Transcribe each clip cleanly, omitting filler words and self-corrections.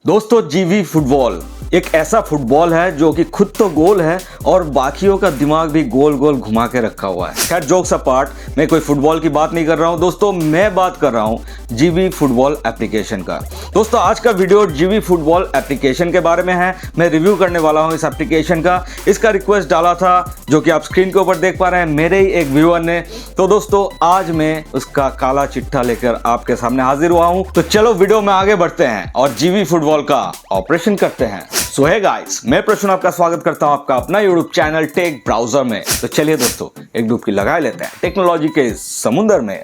दोस्तों जीवी फुटबॉल एक ऐसा फुटबॉल है जो कि खुद तो गोल है और बाकियों का दिमाग भी गोल गोल घुमा के रखा हुआ है। खैर जोक्स अपार्ट, मैं कोई फुटबॉल की बात नहीं कर रहा हूं दोस्तों, मैं बात कर रहा हूं जीवी फुटबॉल एप्लीकेशन का। दोस्तों आज का वीडियो जीवी फुटबॉल एप्लीकेशन के बारे में है। मैं रिव्यू करने वाला हूं इस एप्लीकेशन का। इसका रिक्वेस्ट डाला था जो कि आप स्क्रीन के ऊपर देख पा रहे हैं मेरे ही एक व्यूअर ने। तो दोस्तों आज मैं उसका काला चिट्ठा लेकर आपके सामने हाजिर हुआ हूं। तो चलो वीडियो में आगे बढ़ते हैं और जीवी फुटबॉल का ऑपरेशन करते हैं। सो हे गाइस, मैं प्रश्न आपका स्वागत करता हूं आपका अपना यूट्यूब चैनल टेक ब्राउजर में। तो चलिए दोस्तों एक डुबकी लगा लेते हैं टेक्नोलॉजी के समुंदर में।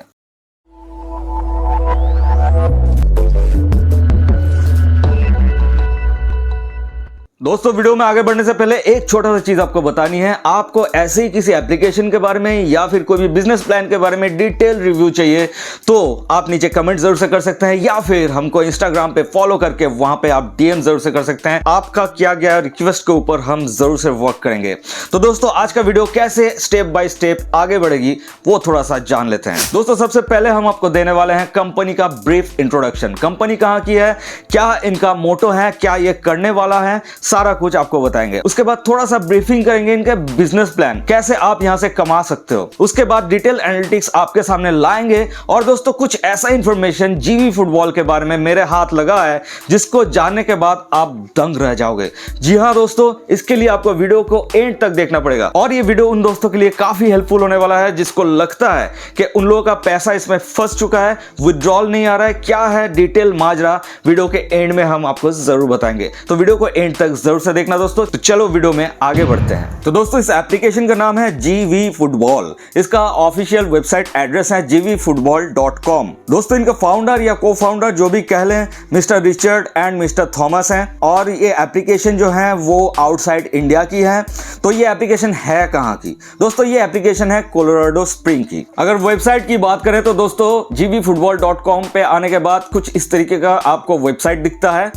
दोस्तों वीडियो में आगे बढ़ने से पहले एक छोटा सा चीज आपको बतानी है। आपको ऐसे ही किसी एप्लीकेशन के बारे में या फिर कोई भी बिजनेस प्लान के बारे में डिटेल रिव्यू चाहिए तो आप नीचे कमेंट जरूर से कर सकते हैं या फिर हमको इंस्टाग्राम पे फॉलो करके वहां पे आप डीएम जरूर से कर सकते हैं। आपका किया गया रिक्वेस्ट के ऊपर हम जरूर से वर्क करेंगे। तो दोस्तों आज का वीडियो कैसे स्टेप बाय स्टेप आगे बढ़ेगी वो थोड़ा सा जान लेते हैं। दोस्तों सबसे पहले हम आपको देने वाले हैं कंपनी का ब्रीफ इंट्रोडक्शन। कंपनी कहां की है, क्या इनका मोटो है, क्या ये करने वाला है, सारा कुछ आपको बताएंगे। उसके बाद थोड़ा सा ब्रीफिंग करेंगे इनके बिजनेस प्लान, कैसे आप यहां से कमा सकते हो। उसके बाद डिटेल एनालिटिक्स आपके सामने लाएंगे और दोस्तों कुछ ऐसा इंफॉर्मेशन जीवी फुटबॉल के बारे में मेरे हाथ लगा है जिसको जानने के बाद आप दंग रह जाओगे। जी हां दोस्तों, इसके लिए आपको वीडियो को एंड तक देखना पड़ेगा और ये वीडियो उन दोस्तों के लिए काफी हेल्पफुल होने वाला है जिसको लगता है कि उन लोगों का पैसा इसमें फंस चुका है, विड्रॉल नहीं आ रहा है, क्या है डिटेल माजरा, वीडियो के एंड में हम आपको जरूर बताएंगे। तो वीडियो को एंड तक जरूर से देखना दोस्तों। तो चलो वीडियो में आगे बढ़ते हैं। तो दोस्तों इस एप्लीकेशन का नाम है जीवी फुटबॉल। इसका ऑफिशियल वेबसाइट एड्रेस है gvfootball.com। दोस्तों इनका फाउंडर या को फाउंडर जो भी कह लें mister Richard and mister Thomas हैं और ये एप्लीकेशन जो है वो आउटसाइड इंडिया की है। तो ये एप्लीकेशन है कहां की? दोस्तों ये एप्लीकेशन है कोलोराडो स्प्रिंग की। अगर वेबसाइट की बात करें तो दोस्तों gvfootball.com पे आने के बाद कुछ इस तरीके का आपको वेबसाइट दिखता है।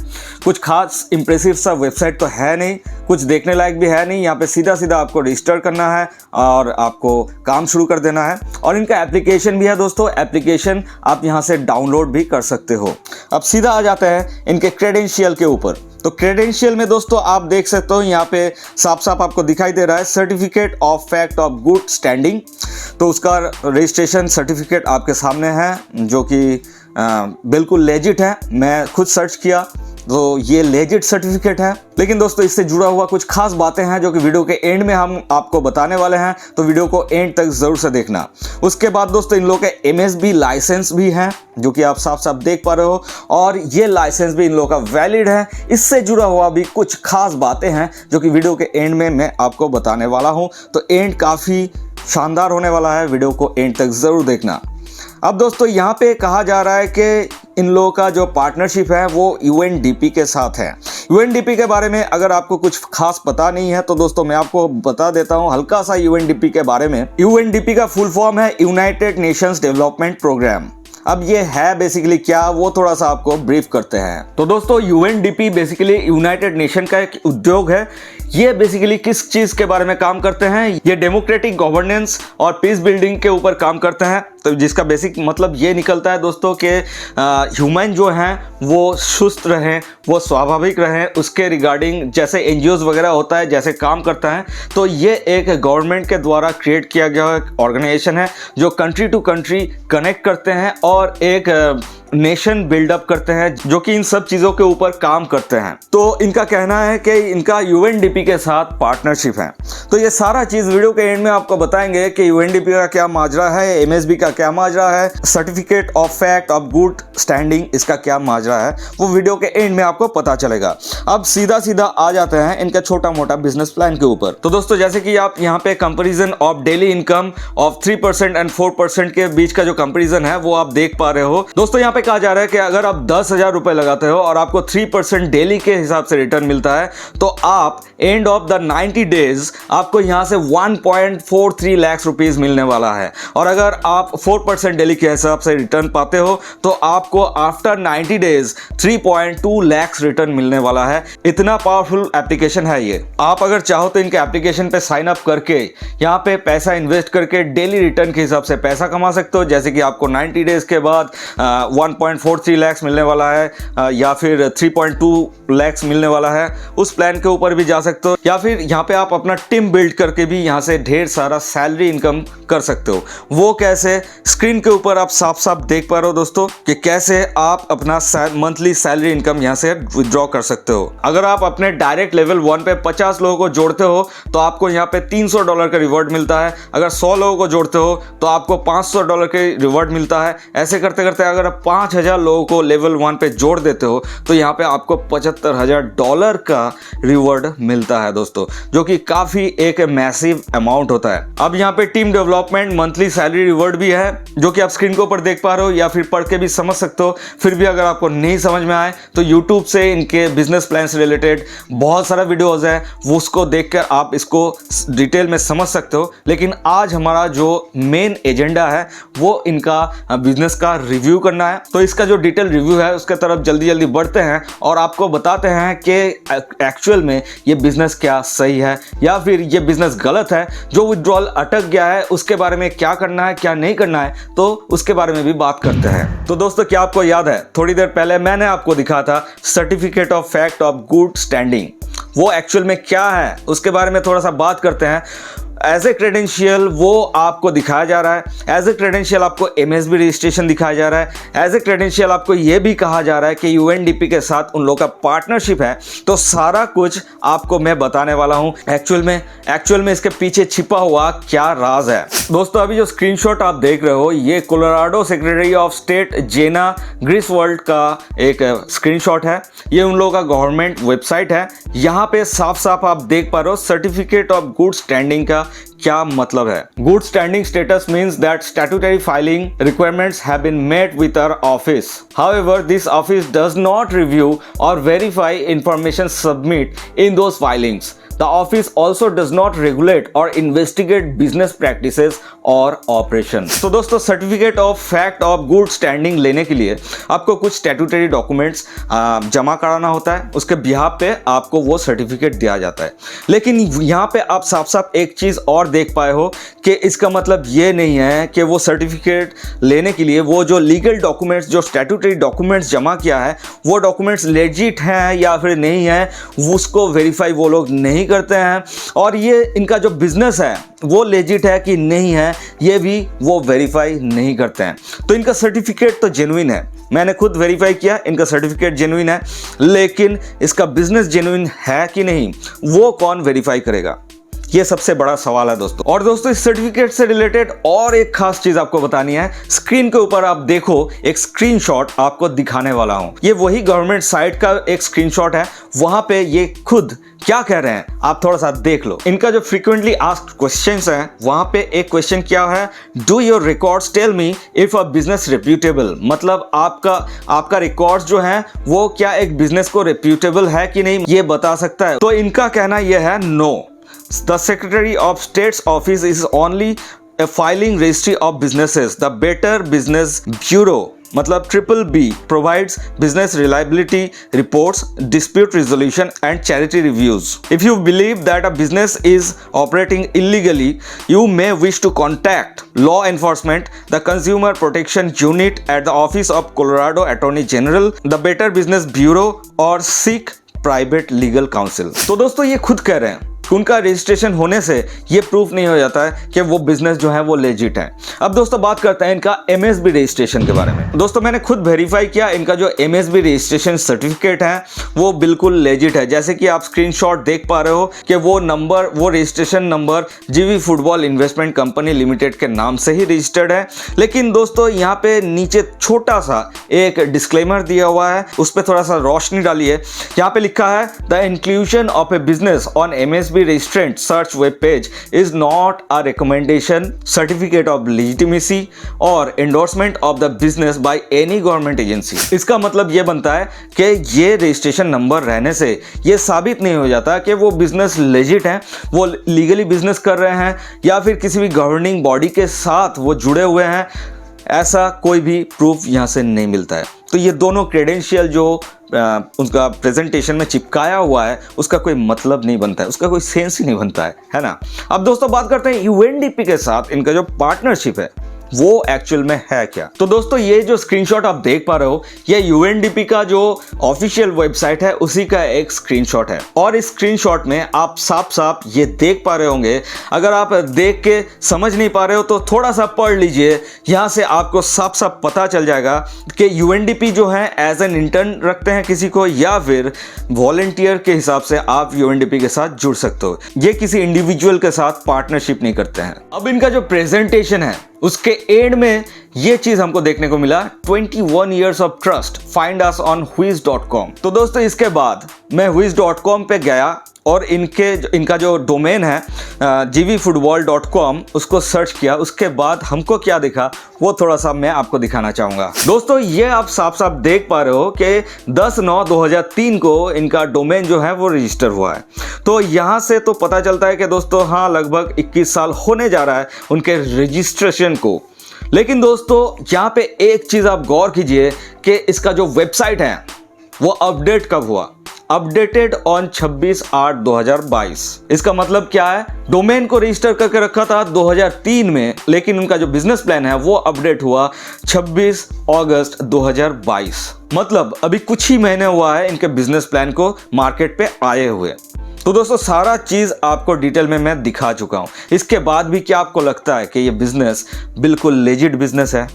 कुछ खास इंप्रेसिव सा वेबसाइट तो है नहीं, कुछ देखने लायक भी है नहीं। यहाँ पे सीधा सीधा आपको रजिस्टर करना है और आपको काम शुरू कर देना है। और इनका एप्लीकेशन भी है दोस्तों, एप्लीकेशन आप यहाँ से डाउनलोड भी कर सकते हो। अब सीधा आ जाते हैं इनके क्रेडेंशियल के ऊपर। तो क्रेडेंशियल में दोस्तों आप देख सकते हो यहाँ पे साफ साफ आपको दिखाई दे रहा है certificate of fact of good standing. तो उसका रजिस्ट्रेशन सर्टिफिकेट आपके सामने है जो कि बिल्कुल लेजिट है। मैं खुद सर्च किया तो ये लेजिट सर्टिफिकेट है। लेकिन दोस्तों इससे जुड़ा हुआ कुछ खास बातें हैं जो कि वीडियो के एंड में हम आपको बताने वाले हैं, तो वीडियो को एंड तक जरूर से देखना। उसके बाद दोस्तों इन लोगों के MSB लाइसेंस भी हैं जो कि आप साफ साफ देख पा रहे हो और ये लाइसेंस भी इन लोगों का वैलिड है। इससे जुड़ा हुआ भी कुछ खास बातें हैं जो कि वीडियो के एंड में मैं आपको बताने वाला हूँ। तो एंड काफ़ी शानदार होने वाला है, वीडियो को एंड तक जरूर देखना। अब दोस्तों यहाँ पे कहा जा रहा है कि इन लोगों का जो पार्टनरशिप है वो UNDP के साथ है। UNDP के बारे में अगर आपको कुछ खास पता नहीं है तो दोस्तों मैं आपको बता देता हूँ हल्का सा UNDP के बारे में। UNDP का फुल फॉर्म है यूनाइटेड नेशंस डेवलपमेंट प्रोग्राम। अब ये है बेसिकली क्या, वो थोड़ा सा आपको ब्रीफ करते हैं। तो दोस्तों UNDP बेसिकली यूनाइटेड नेशन का एक उद्योग है। ये बेसिकली किस चीज के बारे में काम करते हैं, ये डेमोक्रेटिक गवर्नेंस और पीस बिल्डिंग के ऊपर काम करते हैं। तो जिसका बेसिक मतलब ये निकलता है दोस्तों कि ह्यूमन जो हैं वो सुस्त रहें, वो स्वाभाविक रहें, उसके रिगार्डिंग जैसे NGOs वगैरह होता है जैसे काम करता है। तो ये एक गवर्नमेंट के द्वारा क्रिएट किया गया एक ऑर्गेनाइजेशन है जो कंट्री टू कंट्री कनेक्ट करते हैं और एक नेशन बिल्डअप करते हैं जो कि इन सब चीज़ों के ऊपर काम करते हैं। तो इनका कहना है कि इनका UNDP के साथ पार्टनरशिप है। तो ये सारा चीज़ वीडियो के एंड में आपको बताएंगे कि UNDP का क्या माजरा है, MSB का क्या माजरा है, certificate of fact of good standing इसका क्या माजरा है, वो वीडियो के एंड में आपको पता चलेगा। अब सीधा सीधा आ जाते हैं इनका छोटा मोटा बिजनेस प्लान के ऊपर। तो दोस्तों जैसे कि आप यहाँ पे comparison of daily income of 3% and 4% के बीच का जो कंपेरिजन है वो आप देख पा रहे हो। दोस्तों यहाँ पे कहा जा रहा है कि अगर आप 10,000 रुपए लगाते हो और आपको 3% डेली के हिसाब से रिटर्न मिलता है तो आप एंड ऑफ द 90 डेज आपको यहाँ से 1.43 लाख रुपीस मिलने वाला है। और अगर आप 4% डेली के हिसाब से रिटर्न पाते हो तो आपको आफ्टर 90 डेज 3.2 लाख रिटर्न मिलने वाला है। इतना पावरफुल एप्लीकेशन है ये। आप अगर चाहो तो इनके एप्लीकेशन पे साइन अप करके यहाँ पे पैसा इन्वेस्ट करके डेली रिटर्न के हिसाब से पैसा कमा सकते हो। जैसे कि आपको 90 डेज के बाद 1.43 लाख मिलने वाला है या फिर 3.2 लाख मिलने वाला है, उस प्लान के ऊपर भी जा सकते हो। या फिर यहाँ पे आप अपना टीम बिल्ड करके भी यहाँ से ढेर सारा सैलरी इनकम कर सकते हो। वो कैसे, स्क्रीन के ऊपर आप साफ साफ देख पा रहे हो दोस्तों कि कैसे आप अपना मंथली सैलरी इनकम यहाँ से विड्रॉ कर सकते हो। अगर आप अपने डायरेक्ट लेवल 1 पे 50 लोगों को जोड़ते हो तो आपको यहाँ पे $300 का रिवॉर्ड मिलता है। अगर 100 लोगों को जोड़ते हो तो आपको $500 के रिवॉर्ड मिलता है। ऐसे करते करते अगर आप 5000 लोगों को लेवल 1 पे जोड़ देते हो तो यहाँ पे आपको $75,000 का रिवॉर्ड मिलता है दोस्तों, जो कि काफी एक मैसिव अमाउंट होता है। अब यहाँ पे team development monthly salary reward भी है, जो कि आप स्क्रीन के ऊपर देख पा रहे हो या फिर पढ़ के भी समझ सकते हो। फिर भी अगर आपको नहीं समझ में आए तो यूट्यूब से इनके बिजनेस प्लान से रिलेटेड बहुत सारा वीडियोज है, वो उसको देखकर आप इसको डिटेल में समझ सकते हो। लेकिन आज हमारा जो मेन एजेंडा है वो इनका बिजनेस का रिव्यू करना है। तो इसका जो डिटेल रिव्यू है उसके तरफ जल्दी जल्दी बढ़ते हैं और आपको बताते हैं कि एक्चुअल में ये बिजनेस क्या सही है या फिर ये बिजनेस गलत है। जो विड्रॉल अटक गया है उसके बारे में क्या करना है क्या नहीं करना है, तो उसके बारे में भी बात करते हैं। तो दोस्तों, क्या आपको याद है थोड़ी देर पहले मैंने आपको दिखा था certificate of fact of good standing, वो एक्चुअल में क्या है उसके बारे में थोड़ा सा बात करते हैं। एज ए क्रेडेंशियल वो आपको दिखाया जा रहा है। एज ए क्रेडेंशियल आपको MSB रजिस्ट्रेशन दिखाया जा रहा है। एज ए क्रेडेंशियल आपको ये भी कहा जा रहा है कि UNDP के साथ उन लोगों का पार्टनरशिप है। तो सारा कुछ आपको मैं बताने वाला हूँ एक्चुअल में इसके पीछे छिपा हुआ क्या राज है। दोस्तों, अभी जो स्क्रीनशॉट आप देख रहे हो ये कोलोराडो सेक्रेटरी ऑफ स्टेट जेना ग्रिसवॉल्ड का एक स्क्रीनशॉट है। ये उन लोगों का गवर्नमेंट वेबसाइट है। यहाँ पे साफ साफ आप देख पा रहे हो सर्टिफिकेट ऑफ गुड स्टैंडिंग का क्या मतलब है। Good standing status means that statutory filing requirements have been met with our office. However, this office does not review or verify information submitted in those filings. The office also does not regulate or investigate business practices or operations. तो दोस्तों, certificate of fact of good standing लेने के लिए आपको कुछ statutory documents जमा कराना होता है। उसके बिहाफ पे आपको वो सर्टिफिकेट दिया जाता है। लेकिन यहाँ पे आप साफ साफ एक चीज़ और देख पाए हो कि इसका मतलब ये नहीं है कि वो सर्टिफिकेट लेने के लिए वो जो लीगल डॉक्यूमेंट्स, जो स्टैट्यूटरी डॉक्यूमेंट्स जमा किया है, वो डॉक्यूमेंट्स लेजिट हैं या फिर नहीं है, उसको वेरीफाई वो लोग नहीं करते हैं। और ये इनका जो बिजनेस है वो लेजिट है कि नहीं है, ये भी वो वेरीफाई नहीं करते हैं। तो इनका सर्टिफिकेट तो जेन्युइन है, मैंने खुद वेरीफाई किया, इनका सर्टिफिकेट जेन्युइन है। लेकिन इसका बिजनेस जेन्युइन है कि नहीं, वो कौन वेरीफाई करेगा, ये सबसे बड़ा सवाल है दोस्तों। और दोस्तों, इस सर्टिफिकेट से रिलेटेड और एक खास चीज आपको बतानी है। स्क्रीन के ऊपर आप देखो, एक स्क्रीनशॉट आपको दिखाने वाला हूं। ये वही गवर्नमेंट साइट का एक स्क्रीनशॉट है। वहां पे ये खुद क्या कह रहे हैं आप थोड़ा सा देख लो। इनका जो फ्रीक्वेंटली आस्क्ड क्वेश्चंस हैं, वहां पे एक क्वेश्चन क्या है, do your records tell me if a business reputable. मतलब आपका रिकॉर्ड्स जो है वो क्या एक बिजनेस को रेप्यूटेबल है कि नहीं, ये बता सकता है। तो इनका कहना यह है, no, the Secretary of State's office is only a filing registry of businesses. The Better Business Bureau, मतलब BBB, provides business reliability reports, dispute resolution and charity reviews. If you believe that a business is operating illegally, you may wish to contact law enforcement, the Consumer Protection Unit at the Office of Colorado Attorney General, the Better Business Bureau, or seek private legal counsel. तो दोस्तों, ये खुद कह रहे हैं उनका registration होने से ये प्रूफ नहीं हो जाता है कि वो बिजनेस जो है वो लेजिट है। अब दोस्तों, बात करते हैं इनका MSB रजिस्ट्रेशन के बारे में। दोस्तों, मैंने खुद वेरीफाई किया, इनका जो MSB रजिस्ट्रेशन सर्टिफिकेट है वो बिल्कुल लेजिट है। जैसे कि आप स्क्रीनशॉट देख पा रहे हो कि वो नंबर, वो registration number GV football investment company limited के नाम से ही रजिस्टर्ड है। लेकिन दोस्तों, यहाँ पे नीचे छोटा सा एक डिस्क्लेमर दिया हुआ है, उस पर थोड़ा सा रोशनी डालिए। यहाँ पे लिखा है, the inclusion of A business on MSB MSB Restraint Search web page is not a recommendation, certificate of legitimacy or endorsement of the business by any government agency। इसका मतलब ये बनता है कि ये रजिस्ट्रेशन नंबर रहने से ये साबित नहीं हो जाता कि वो बिजनेस लेजिट है, वो लीगली बिजनेस कर रहे हैं या फिर किसी भी गवर्निंग बॉडी के साथ वो जुड़े हुए हैं। ऐसा कोई भी प्रूफ यहाँ से नहीं मिलता है। तो ये दोनों क्रेडेंशियल जो उनका प्रेजेंटेशन में चिपकाया हुआ है उसका कोई मतलब नहीं बनता है, उसका कोई सेंस ही नहीं बनता है ना। अब दोस्तों बात करते हैं UNDP के साथ इनका जो पार्टनरशिप है वो एक्चुअल में है क्या। तो दोस्तों ये जो स्क्रीनशॉट आप देख पा रहे हो ये UNDP का जो ऑफिशियल वेबसाइट है उसी का एक स्क्रीनशॉट है और इस स्क्रीनशॉट में आप साफ साफ ये देख पा रहे होंगे। अगर आप देख के समझ नहीं पा रहे हो तो थोड़ा सा पढ़ लीजिए, यहाँ से आपको साफ साफ पता चल जाएगा कि UNDP जो है एज एन इंटर्न रखते हैं किसी को या फिर वॉलंटियर के हिसाब से आप UNDP के साथ जुड़ सकते हो। ये किसी इंडिविजुअल के साथ पार्टनरशिप नहीं करते हैं। अब इनका जो प्रेजेंटेशन है उसके एंड में ये चीज हमको देखने को मिला, 21 years of trust, find us on whiz.com। तो दोस्तों इसके बाद मैं whiz.com पे गया और इनका जो डोमेन है gvfootball.com उसको सर्च किया। उसके बाद हमको क्या दिखा वो थोड़ा सा मैं आपको दिखाना चाहूंगा। दोस्तों ये आप साफ साफ देख पा रहे हो कि 10/9/2003 को इनका डोमेन जो है वो रजिस्टर हुआ है। तो यहाँ से तो पता चलता है कि दोस्तों हाँ लगभग 21 साल होने जा रहा है उनके रजिस्ट्रेशन को। लेकिन दोस्तों यहाँ पे एक चीज आप गौर कीजिए कि इसका जो वेबसाइट है वो अपडेट कब हुआ, अपडेटेड ऑन 26/8/2022। इसका मतलब क्या है, डोमेन को रजिस्टर करके रखा था 2003 में लेकिन उनका जो बिजनेस प्लान है वो अपडेट हुआ 26 अगस्त 2022। मतलब अभी कुछ ही महीने हुआ है इनके बिजनेस प्लान को मार्केट पे आए हुए। तो दोस्तों सारा चीज आपको डिटेल में मैं दिखा चुका हूं। इसके बाद भी क्या आपको लगता है कि ये बिजनेस बिल्कुल लेजिट बिजनेस है?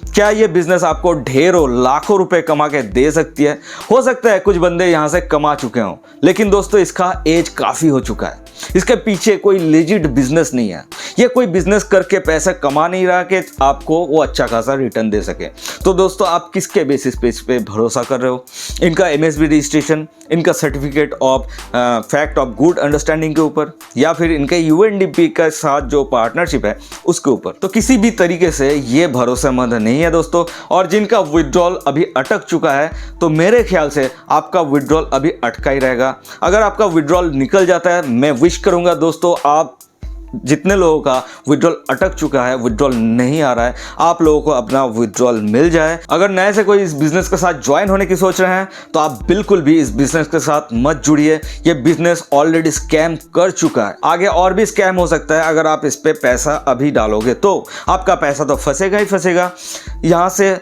क्या ये बिजनेस आपको ढेरों लाखों रुपए कमा के दे सकती है? हो सकता है कुछ बंदे यहां से कमा चुके हों लेकिन दोस्तों इसका एज काफी हो चुका है। इसके पीछे कोई लेजिट बिजनेस नहीं है। ये कोई बिजनेस करके पैसा कमा नहीं रहा कि आपको वो अच्छा खासा रिटर्न दे सके। तो दोस्तों आप किसके बेसिस पे इस पे भरोसा कर रहे हो? इनका MSB रजिस्ट्रेशन, इनका certificate of fact of good understanding के ऊपर या फिर इनके UNDP के साथ जो पार्टनरशिप है उसके ऊपर? तो किसी भी तरीके से ये भरोसेमंद नहीं है दोस्तों। और जिनका विड्रॉल अभी अटक चुका है तो मेरे ख्याल से आपका विड्रॉल अभी अटका ही रहेगा। अगर आपका विड्रॉल निकल जाता है मैं विश करूंगा दोस्तों आप जितने लोगों का विड्रॉल अटक चुका है, विड्रॉल नहीं आ रहा है, आप लोगों को अपना विड्रॉल मिल जाए। अगर नए से कोई इस बिजनेस के साथ ज्वाइन होने की सोच रहे हैं तो आप बिल्कुल भी इस बिजनेस के साथ मत जुड़िए। ये बिजनेस ऑलरेडी स्कैम कर चुका है, आगे और भी स्कैम हो सकता है। अगर आप इस पे पैसा अभी डालोगे तो आपका पैसा तो फंसेगा ही फंसेगा। यहाँ से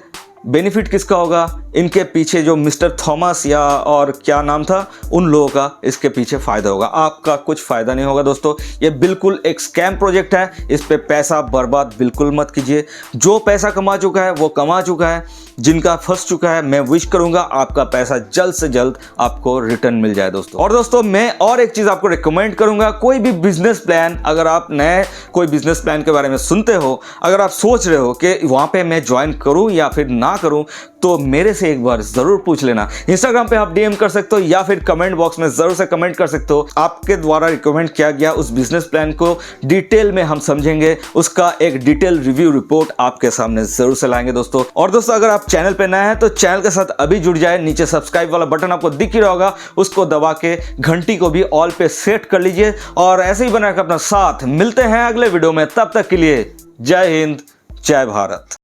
बेनिफिट किसका होगा? इनके पीछे जो मिस्टर थॉमस या और क्या नाम था उन लोगों का इसके पीछे फायदा होगा, आपका कुछ फायदा नहीं होगा दोस्तों। ये बिल्कुल एक स्कैम प्रोजेक्ट है, इस पे पैसा बर्बाद बिल्कुल मत कीजिए। जो पैसा कमा चुका है वो कमा चुका है, जिनका फंस चुका है मैं विश करूंगा आपका पैसा जल्द से जल्द आपको रिटर्न मिल जाए दोस्तों। और दोस्तों मैं और एक चीज आपको रिकमेंड करूंगा, कोई भी बिजनेस प्लान अगर आप नए कोई बिजनेस प्लान के बारे में सुनते हो, अगर आप सोच रहे हो कि वहां पे मैं ज्वाइन करूं या फिर ना करूं तो मेरे से एक बार जरूर पूछ लेना। इंस्टाग्राम पे आप DM कर सकते हो या फिर कमेंट बॉक्स में जरूर से कमेंट कर सकते हो। आपके द्वारा रिकमेंड किया गया उस बिजनेस प्लान को डिटेल में हम समझेंगे, उसका एक डिटेल रिव्यू रिपोर्ट आपके सामने जरूर से लाएंगे दोस्तों। और दोस्तों अगर आप चैनल पे नए हैं तो चैनल के साथ अभी जुड़ जाए। नीचे सब्सक्राइब वाला बटन आपको दिख ही रहा होगा, उसको दबा के घंटी को भी ऑल पे सेट कर लीजिए और ऐसे ही बना के अपना साथ। मिलते हैं अगले वीडियो में, तब तक के लिए जय हिंद, जय भारत।